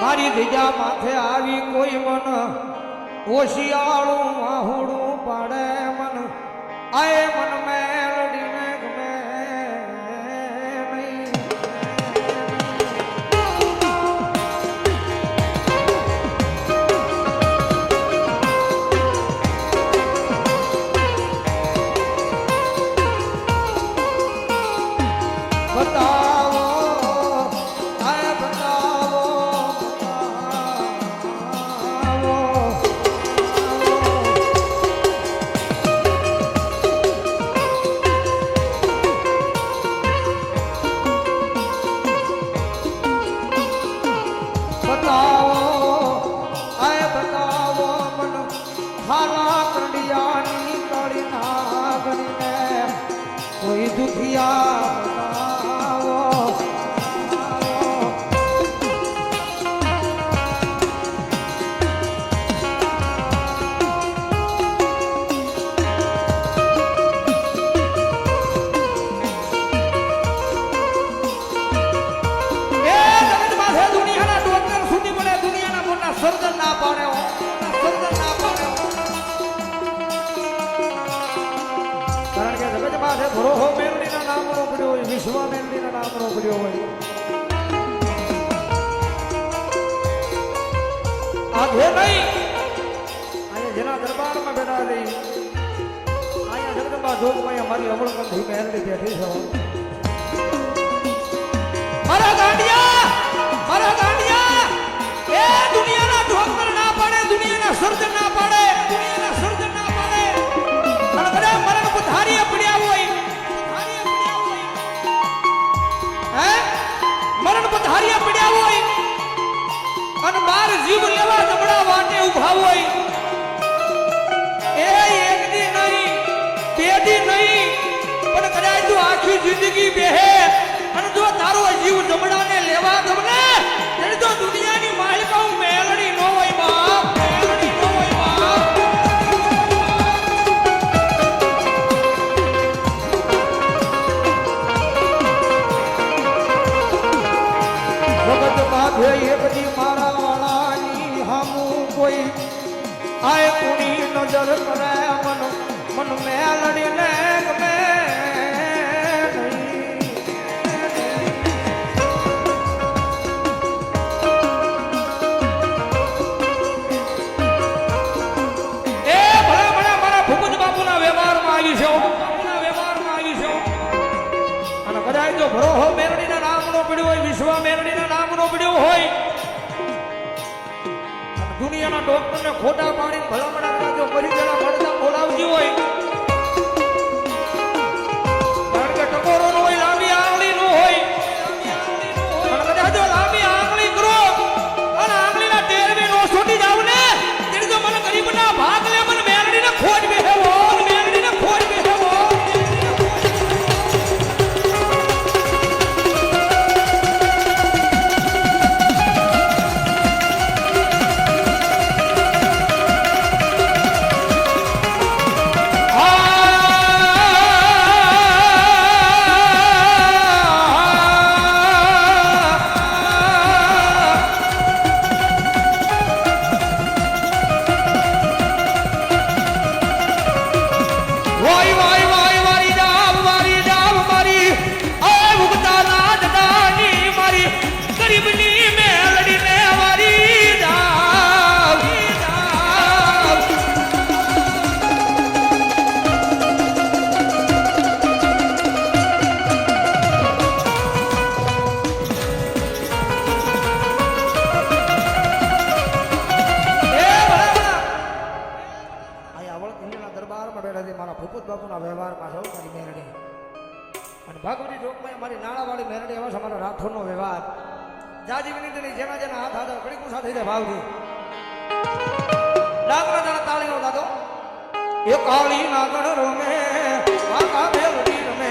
મારી ધીજા માથે આવી કોઈ મન ઓશિયાળું વાહુડું પાડે મન આય મન મેલડીને ગમે નહીં. બતાવો આય બતાવો કોઈ દુખિયા બતાવો. દુનિયાના ડોક્ટર સુધી પડે દુનિયાના મોટા સર્જન ના પાડે સર્જન ના પાડે. કારણ કે જગત માથે ભરોહો મેલડીના નામનો પડ્યો હોય, વિશ્વ મેલડીના નામનો પડ્યો હોય. આધે નહીં અહીંયા જેના દરબારમાં બેઠા રહી અહીંયા જગદંબા જોગમાં અમારી અમળકંઠી મેલડી બેઠી છે. મારા ગાંડિયા એ દુનિયાના ડોક્ટર ના પાડે, દુનિયાના સર્જન ના પાડે, દુનિયાના સર્જન ના પાડે. અને બધા મરણ પથારીએ પડ્યા હોય, હે મરણ પથારીએ પડ્યા હોય અને બાર જીવ લેવા નબળા વાટે ઉભા હોય. એ એક દી નહીં બે દી નહીં પણ કદાચ જો આખી જિંદગી બેહે અને જો તારો જીવ જમડાને લેવા ગમને એટલે તો દુનિયાની માલિકા મેલડી નો હોય બાપ, મેલડી નો હોય બાપ. જગત માથે એકદી મારા વાળાની હામું કોઈ આય કુણી નજર કરે મન મેલડીને ગમે નહીં. એ ભલા ભલા મારા ભૂપત બાપુના વ્યવહારમાં આવી છે, બાપુના વ્યવહારમાં આવી છે. અને કદાચ જો ભરોહો મેલડીના નામનો પડ્યો હોય, વિશ્વ મેલડીના નામનો પડ્યો હોય, દુનિયાના ડોક્ટરને ખોટા પાડીને ભલામણા જો મરી ગયેલા મળતા બોલાવજી હોય. કારણ કે ટકોરો નો હોય, લાંબી આંગળી નો હોય. અને કદાચ જો લાંબી આંગળી કરો અને આંગળીના ટેરવે નો છોટી જાવ ને ત્યારે જો મને ગરીબના ભાગ લે મને મેલડીને ખોટ બેહેવો, મેલડીને ખોટ બેહેવો. મારી નાણાવાળી મેરડી એવા અમારો રાઠોડનો વ્યવહાર જાજી વિનંતી જેના જેના હાથ હાથ ઘડી કુસા થઈ જાય ભાવથી ડાકરા જણા તાળીનો દાદો એ કાળી નાગણ રમે આકા મેલડી રમે